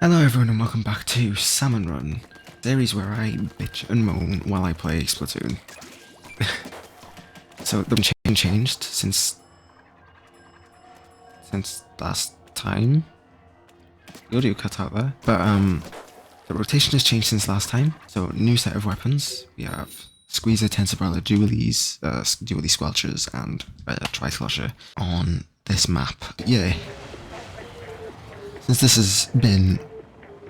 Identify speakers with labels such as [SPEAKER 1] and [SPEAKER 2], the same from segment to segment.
[SPEAKER 1] Hello everyone and welcome back to Salmon Run, series where I bitch and moan while I play Splatoon. So the chain changed since last time. The audio cut out there, but the rotation has changed since last time. So new set of weapons. We have Squeezer, Tensorbrella, Dualies, Dualie Squelchers, and Tri-Slosher on this map. Yay! Since this has been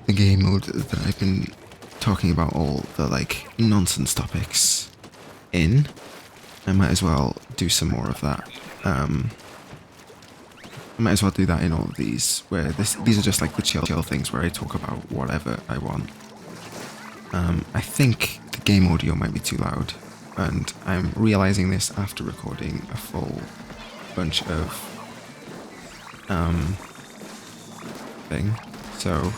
[SPEAKER 1] the game mode that I've been talking about all the nonsense topics in, I might as well do some more of that. I might as well do that in all of these, where these are just like the chill things where I talk about whatever I want. I think the game audio might be too loud, and I'm realizing this after recording a full bunch of thing. So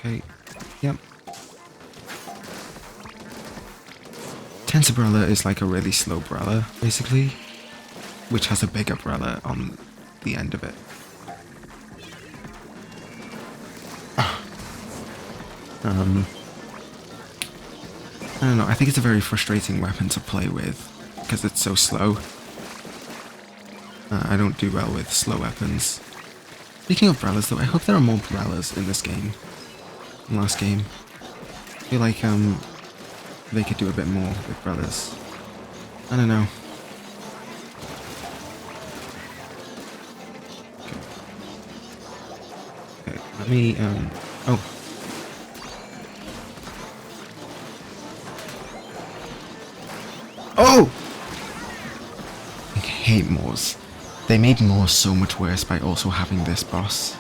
[SPEAKER 1] okay, yep. Tensorbrella is like a really slow brella, basically, which has a big umbrella on the end of it. I don't know, I think it's a very frustrating weapon to play with, because it's so slow. I don't do well with slow weapons. Speaking of brellas though, I hope there are more brellas in this game. In last game. I feel like they could do a bit more with brellas. I don't know. Okay, let me oh. Oh! I hate Moors. They made Moors so much worse by also having this boss.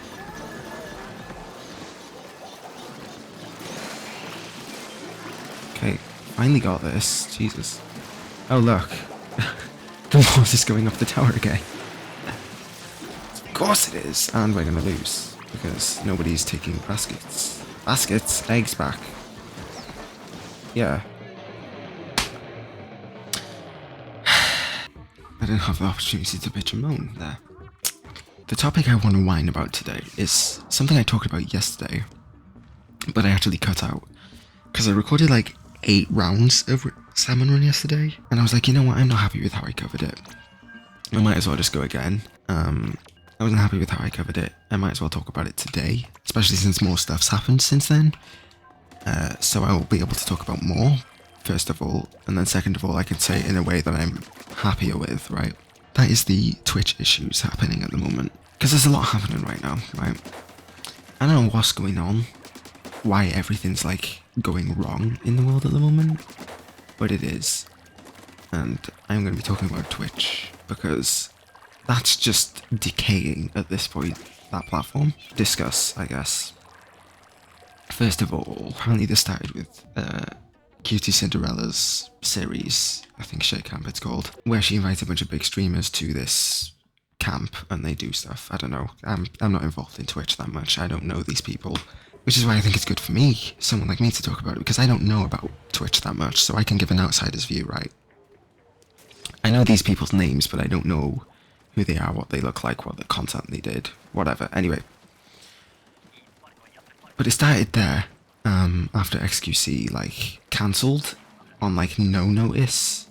[SPEAKER 1] Okay, finally got this. Jesus. Oh look. The Moors is going up the tower again. Of course it is! And we're gonna lose. Because nobody's taking baskets. Baskets? Eggs back. Yeah. I didn't have the opportunity to bitch and moan there. The topic I want to whine about today is something I talked about yesterday, but I actually cut out. Because I recorded like 8 rounds of Salmon Run yesterday, and I was like, you know what, I'm not happy with how I covered it. I might as well just go again. I wasn't happy with how I covered it. I might as well talk about it today, especially since more stuff's happened since then. So I will be able to talk about more, first of all, and then second of all, I can say it in a way that I'm happier with, right? That is the Twitch issues happening at the moment. Because there's a lot happening right now, right? I don't know what's going on, why everything's like going wrong in the world at the moment, but it is. And I'm going to be talking about Twitch, because that's just decaying at this point, that platform. Discuss, I guess. First of all, apparently this started with Cutie Cinderella's series, I think Shake Camp it's called, where she invites a bunch of big streamers to this camp and they do stuff. I don't know, I'm not involved in Twitch that much, I don't know these people, which is why I think it's good for me, someone like me, to talk about it, because I don't know about Twitch that much, so I can give an outsider's view, right? I know these people's names, but I don't know who they are, what they look like, what the content they did, whatever. Anyway, but it started there. After XQC cancelled on no notice.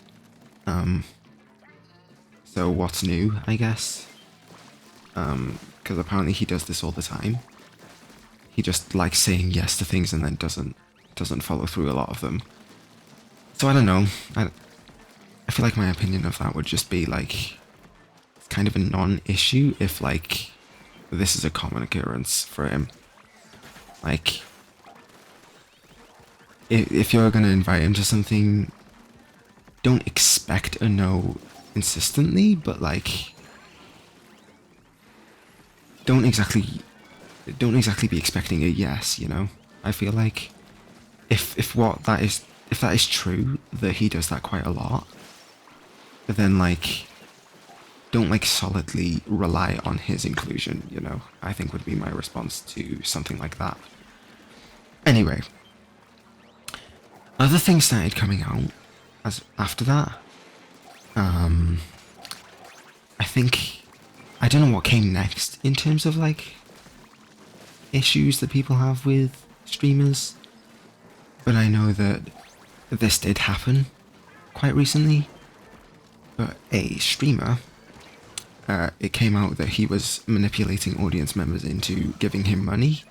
[SPEAKER 1] So what's new, I guess? Because apparently he does this all the time. He just likes saying yes to things and then doesn't follow through a lot of them. So I don't know. I feel like my opinion of that would just be it's kind of a non-issue if this is a common occurrence for him. If you're going to invite him to something, don't expect a no insistently, but don't exactly be expecting a yes, you know? I feel like if that is true, that he does that quite a lot, then don't solidly rely on his inclusion, you know? I think would be my response to something like that. Anyway, other things started coming out after that. I think I don't know what came next in terms of like issues that people have with streamers, but I know that this did happen quite recently. But a streamer, it came out that he was manipulating audience members into giving him money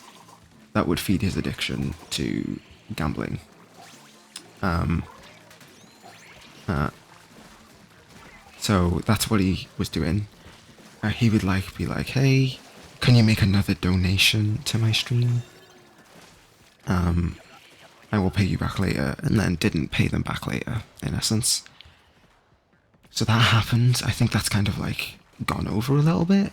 [SPEAKER 1] that would feed his addiction to gambling. So that's what he was doing. He would like be like, "Hey, can you make another donation to my stream? I will pay you back later," and then didn't pay them back later, in essence. So that happened. I think that's kind of like gone over a little bit.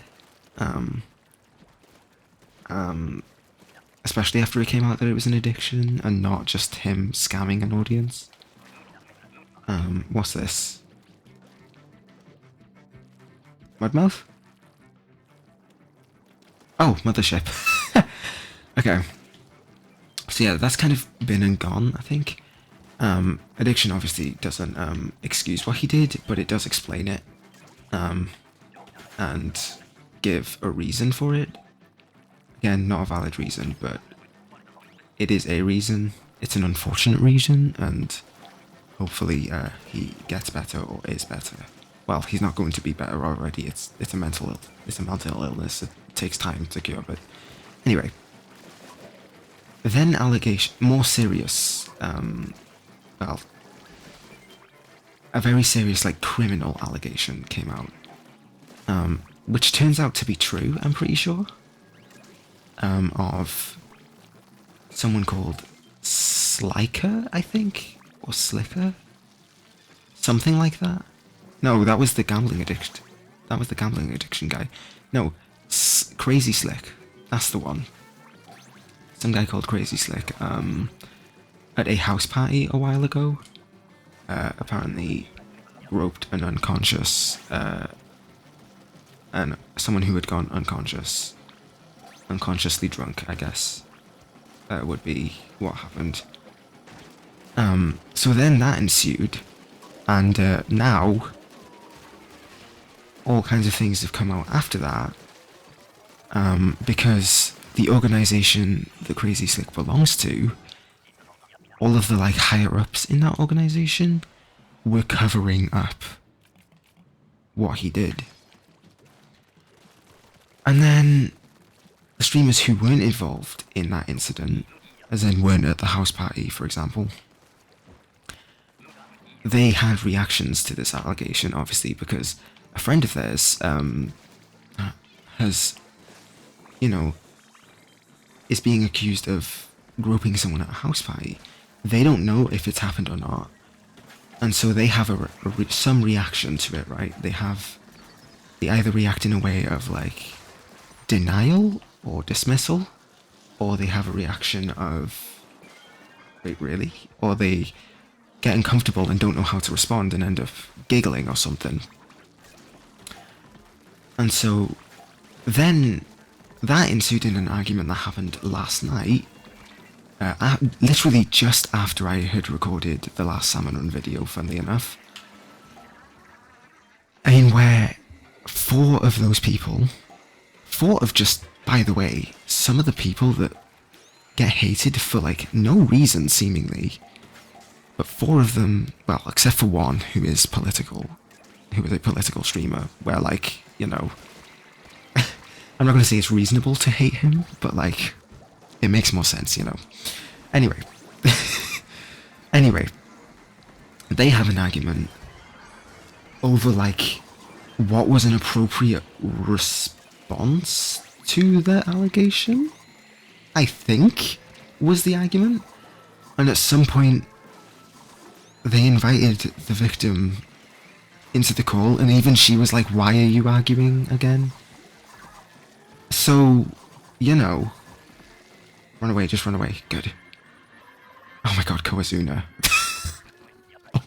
[SPEAKER 1] Especially after it came out that it was an addiction and not just him scamming an audience. What's this? Mudmouth? Oh, Mothership. Okay. So yeah, that's kind of been and gone, I think. Addiction obviously doesn't excuse what he did, but it does explain it. And give a reason for it. Again, not a valid reason, but it is a reason. It's an unfortunate reason, and hopefully he gets better or is better. Well, he's not going to be better already. It's a mental illness. It takes time to cure, but anyway. Then more serious, well, a very serious, like, criminal allegation came out, which turns out to be true, I'm pretty sure, of someone called Sliker, I think, or Slicker, something like that. No, that was the gambling addiction. That was the gambling addiction guy. No, Crazy Slick. That's the one. Some guy called Crazy Slick. At a house party a while ago, apparently groped an unconscious, and someone who had gone unconsciously drunk, I guess, would be what happened. So then that ensued, and now all kinds of things have come out after that, because the organization that Crazy Slick belongs to, all of the like higher ups in that organization were covering up what he did. And then the streamers who weren't involved in that incident, as in weren't at the house party, for example, they had reactions to this allegation, obviously, because a friend of theirs has, is being accused of groping someone at a house party. They don't know if it's happened or not, and so they have some reaction to it, right? They either react in a way of like denial or dismissal, or they have a reaction of wait, really? Or they get uncomfortable and don't know how to respond and end up giggling or something. And so then that ensued in an argument that happened last night, literally just after I had recorded the last Salmon run video, funnily enough. I mean, where four of just, by the way, some of the people that get hated for like no reason seemingly, but four of them, well, except for one who is a political streamer, where like, I'm not going to say it's reasonable to hate him, but like, it makes more sense, Anyway. Anyway. They have an argument over like, what was an appropriate response to the allegation, I think, was the argument. And at some point, they invited the victim into the call, and even she was like, "Why are you arguing again?" So, run away, just run away. Good. Oh my god, Cohozuna.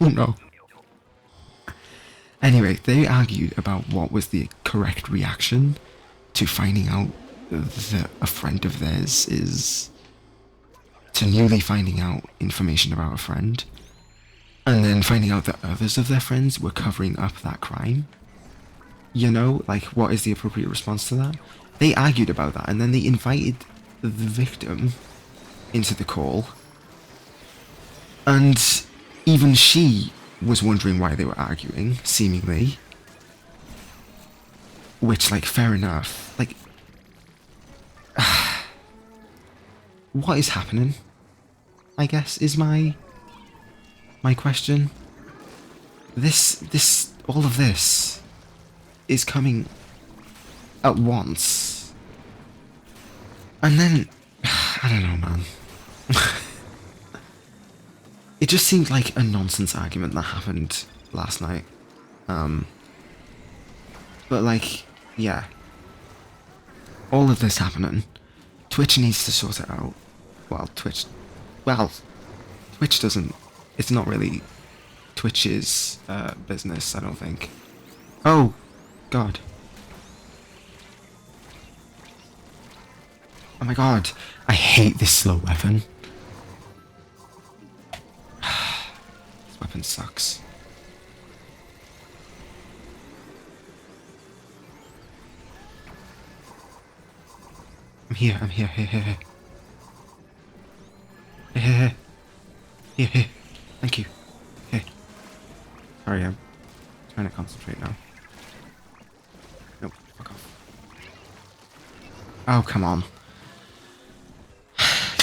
[SPEAKER 1] Oh no. Anyway, they argued about what was the correct reaction to finding out that a friend of theirs to newly finding out information about a friend, and then finding out that others of their friends were covering up that crime. You know, like, what is the appropriate response to that? They argued about that, and then they invited the victim into the call, and even she was wondering why they were arguing, seemingly. Which, like, fair enough. Like, what is happening? I guess is my question. All of this is coming at once, and then I don't know, man. It just seemed like a nonsense argument that happened last night. But like, yeah, all of this happening. Twitch needs to sort it out. Twitch doesn't. It's not really Twitch's business, I don't think. Oh, God. Oh my God, I hate this slow weapon. This weapon sucks. I'm here, here. Here. Thank you. Hey. Sorry, I'm trying to concentrate now. Nope, fuck off. Oh, come on.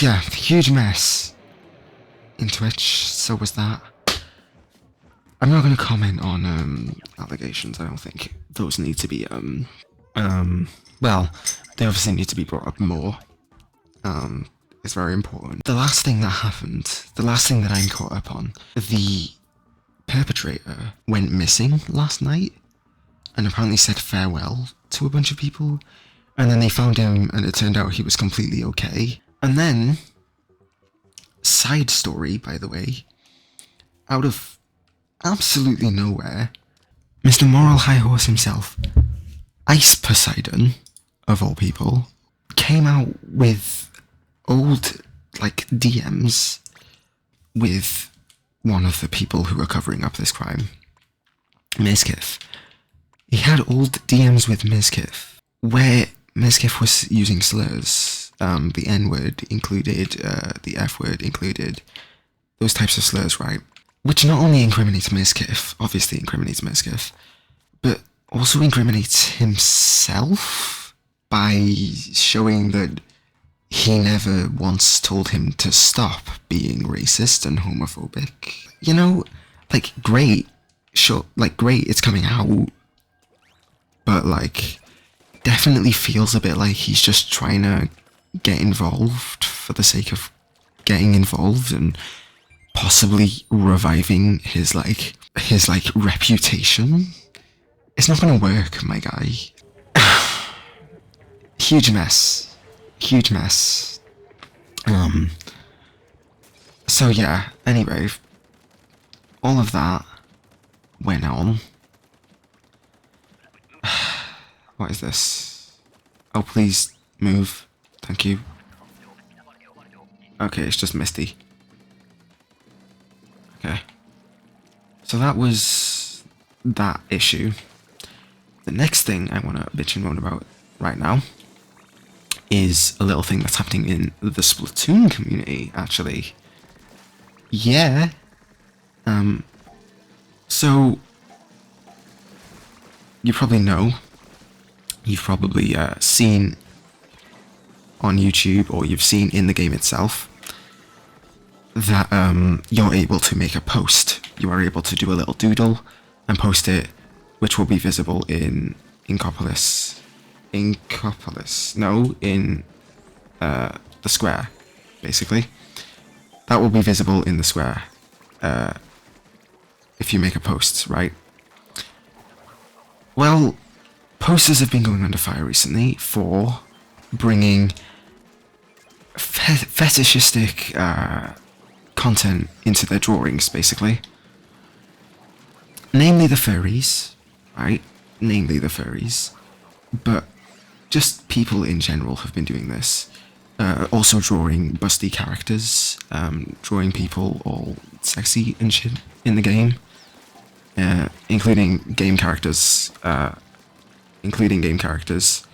[SPEAKER 1] Yeah, huge mess in Twitch, so was that. I'm not going to comment on allegations. I don't think those need to be well, they obviously need to be brought up more. It's very important. The last thing that happened, the last thing that I'm caught up on, the perpetrator went missing last night and apparently said farewell to a bunch of people, and then they found him and it turned out he was completely okay. And then, side story, by the way, out of absolutely nowhere, Mr. Moral High Horse himself, Ice Poseidon, of all people, came out with old, like, DMs with one of the people who were covering up this crime, Mizkif. He had old DMs with Mizkif, where Mizkif was using slurs. The N-word included, the F-word included, those types of slurs, right? Which not only incriminates Mizkif, obviously incriminates Mizkif, but also incriminates himself by showing that he never once told him to stop being racist and homophobic. You know, like, great, sure, like, great, it's coming out, but, like, definitely feels a bit like he's just trying to get involved for the sake of getting involved and possibly reviving his reputation. It's not gonna work, my guy. Huge mess. So yeah, anyway, all of that went on. What is this? Oh, please move. Thank you. Okay, it's just Misty. Okay. So that was that issue. The next thing I want to bitch and moan about right now is a little thing that's happening in the Splatoon community, actually. Yeah. So, you probably know, you've probably seen on YouTube, or you've seen in the game itself, that you're able to make a post. You are able to do a little doodle and post it, which will be visible in Inkopolis. No, in the square, basically. That will be visible in the square if you make a post, right? Well, posters have been going under fire recently for bringing fetishistic content into their drawings, basically. Namely the furries, right? Namely the furries. But just people in general have been doing this. Also drawing busty characters, drawing people all sexy and shit in the game. Including game characters including game characters.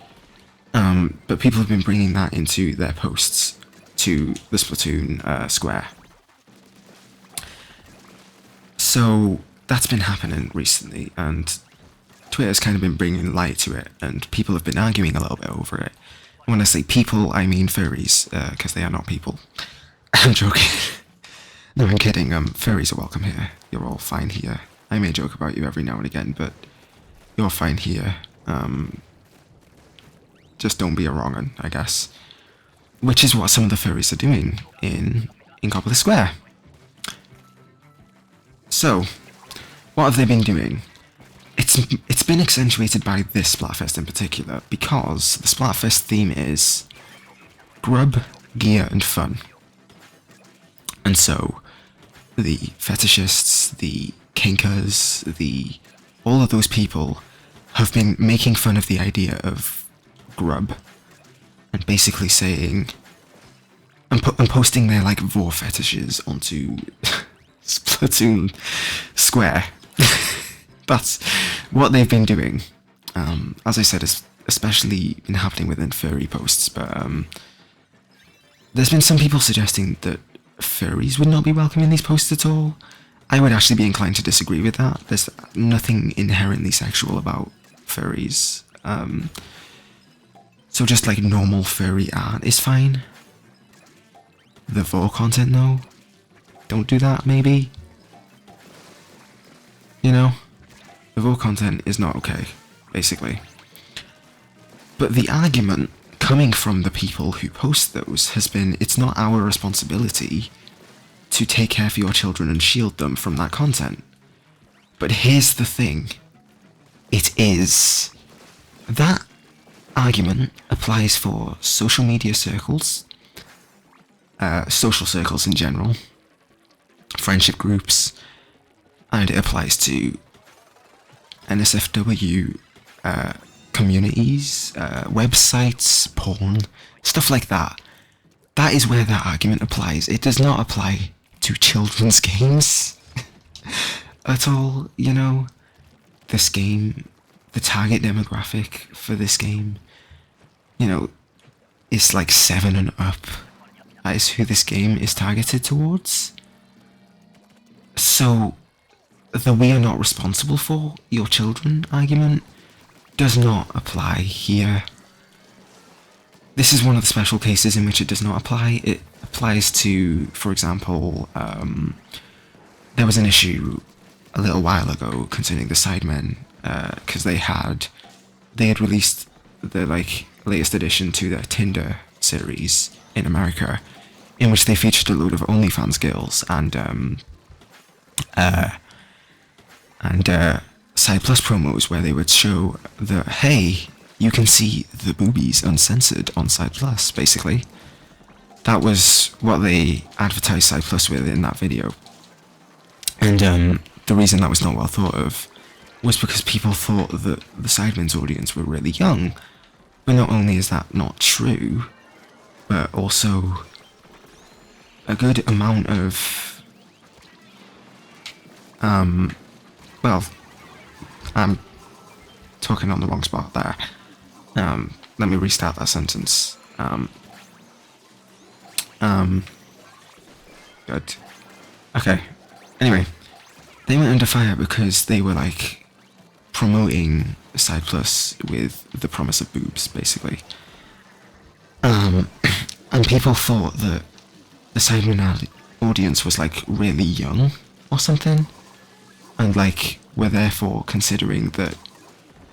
[SPEAKER 1] But people have been bringing that into their posts to the Splatoon square. So that's been happening recently, and Twitter's kind of been bringing light to it, and people have been arguing a little bit over it. When I say people, I mean furries, because they are not people. I'm joking. No, I'm kidding. Furries are welcome here. You're all fine here. I may joke about you every now and again, but you're fine here. Just don't be a wrong un, I guess. Which is what some of the furries are doing in Coppola Square. So, what have they been doing? It's been accentuated by this Splatfest in particular, because the Splatfest theme is grub, gear, and fun. And so, the fetishists, the kinkers, all of those people have been making fun of the idea of grub, and basically saying, and posting their, like, vor fetishes onto Splatoon Square. That's what they've been doing. As I said, it's especially been happening within furry posts, but there's been some people suggesting that furries would not be welcome in these posts at all. I would actually be inclined to disagree with that. There's nothing inherently sexual about furries. So just like normal furry art is fine. The vor content though, don't do that maybe. You know? The vor content is not okay, basically. But the argument coming from the people who post those has been, it's not our responsibility to take care of your children and shield them from that content. But here's the thing. It is. That argument applies for social media circles, social circles in general, friendship groups, and it applies to NSFW communities, websites, porn, stuff like that. That is where that argument applies. It does not apply to children's games at all, you know? This game, the target demographic for this game, you know, is like 7 and up. That is who this game is targeted towards. So, the we are not responsible for your children argument does not apply here. This is one of the special cases in which it does not apply. It applies to, for example, there was an issue a little while ago concerning the Sidemen, because they had released the latest addition to their Tinder series in America, in which they featured a load of OnlyFans girls and Side Plus promos where they would show that, hey, you can see the boobies uncensored on Side Plus, basically. That was what they advertised Side Plus with in that video. And the reason that was not well thought of was because people thought that the Sidemen's audience were really young. But not only is that not true, but also a good amount of well, I'm talking on the wrong spot there. Let me restart that sentence. Good. Okay. Anyway, they went under fire because they were like promoting Side Plus with the promise of boobs, basically. And people thought that the Sidemen audience was like really young or something, and like were therefore considering that.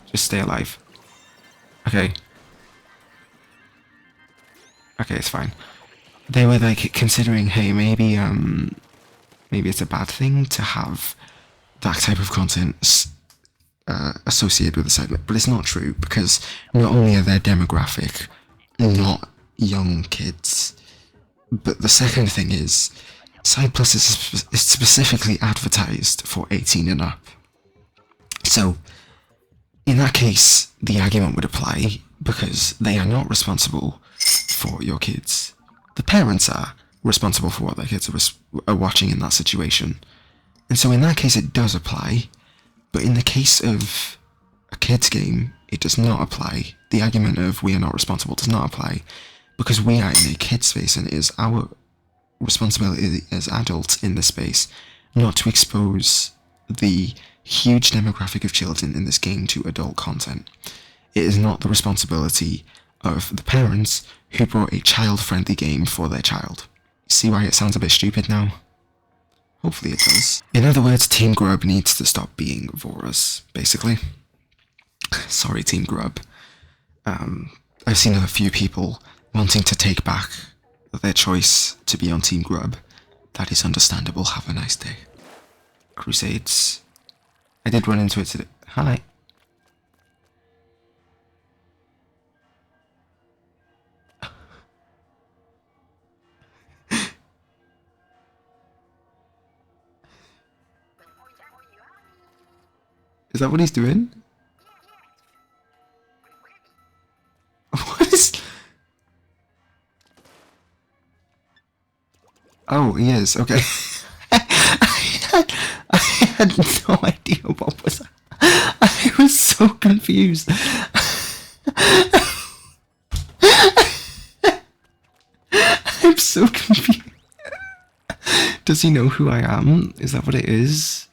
[SPEAKER 1] Just stay alive. Okay. Okay, it's fine. They were like considering, hey, maybe it's a bad thing to have that type of content associated with the segment, but it's not true, because not only are their demographic not young kids, but the second thing is Side Plus is specifically advertised for 18 and up. So, in that case, the argument would apply, because they are not responsible for your kids. The parents are responsible for what their kids are watching in that situation. And so in that case it does apply, but in the case of a kids game, it does not apply. The argument of we are not responsible does not apply, because we are in a kid space and it is our responsibility as adults in this space not to expose the huge demographic of children in this game to adult content. It is not the responsibility of the parents who brought a child-friendly game for their child. See why it sounds a bit stupid now? Hopefully it does. In other words, Team Grub needs to stop being Voras, basically. Sorry, Team Grub. I've seen a few people wanting to take back their choice to be on Team Grub. That is understandable. Have a nice day. Crusades. I did run into it today. Hi. Is that what he's doing? What is... Oh, he is. Okay. I had no idea what was... I was so confused. I'm so confused. Does he know who I am? Is that what it is?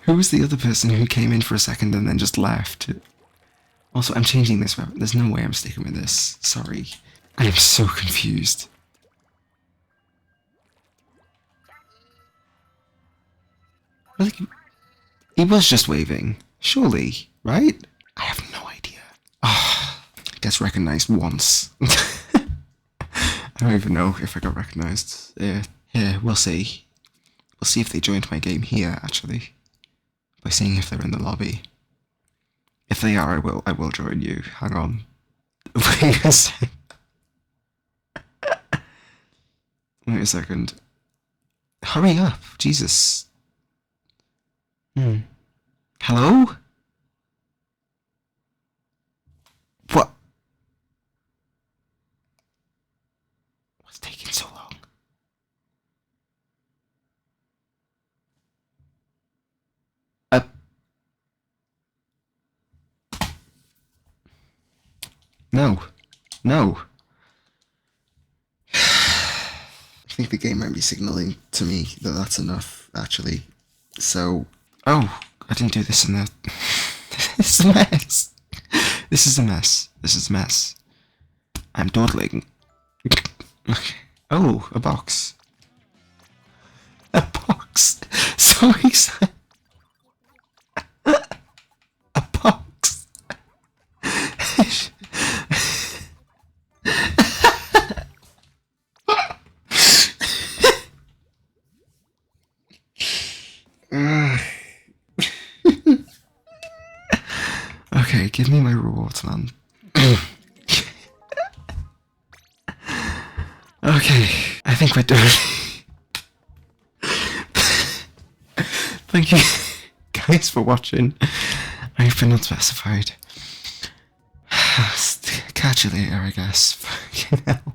[SPEAKER 1] Who was the other person who came in for a second and then just left? Also, I'm changing this weapon. There's no way I'm sticking with this. Sorry. I am so confused. Like, he was just waving. Surely, right? I have no idea. Ah, gets recognized once. I don't even know if I got recognized. Yeah, we'll see. We'll see if they joined my game here, actually. By seeing if they're in the lobby. If they are, I will join you. Hang on. Wait a second. Wait a second. Hurry up, Jesus. Hello? What? What's taking so long? No. No. I think the game might be signaling to me that that's enough, actually. So... Oh, I didn't do this in the... This is a mess. This is a mess. This is a mess. I'm dawdling. Okay. Oh, a box. A box. So excited. A box. Okay, give me my rewards, man. Okay, I think we're done. Thank you guys for watching. I've been unspecified. Catch you later, I guess. Fucking hell.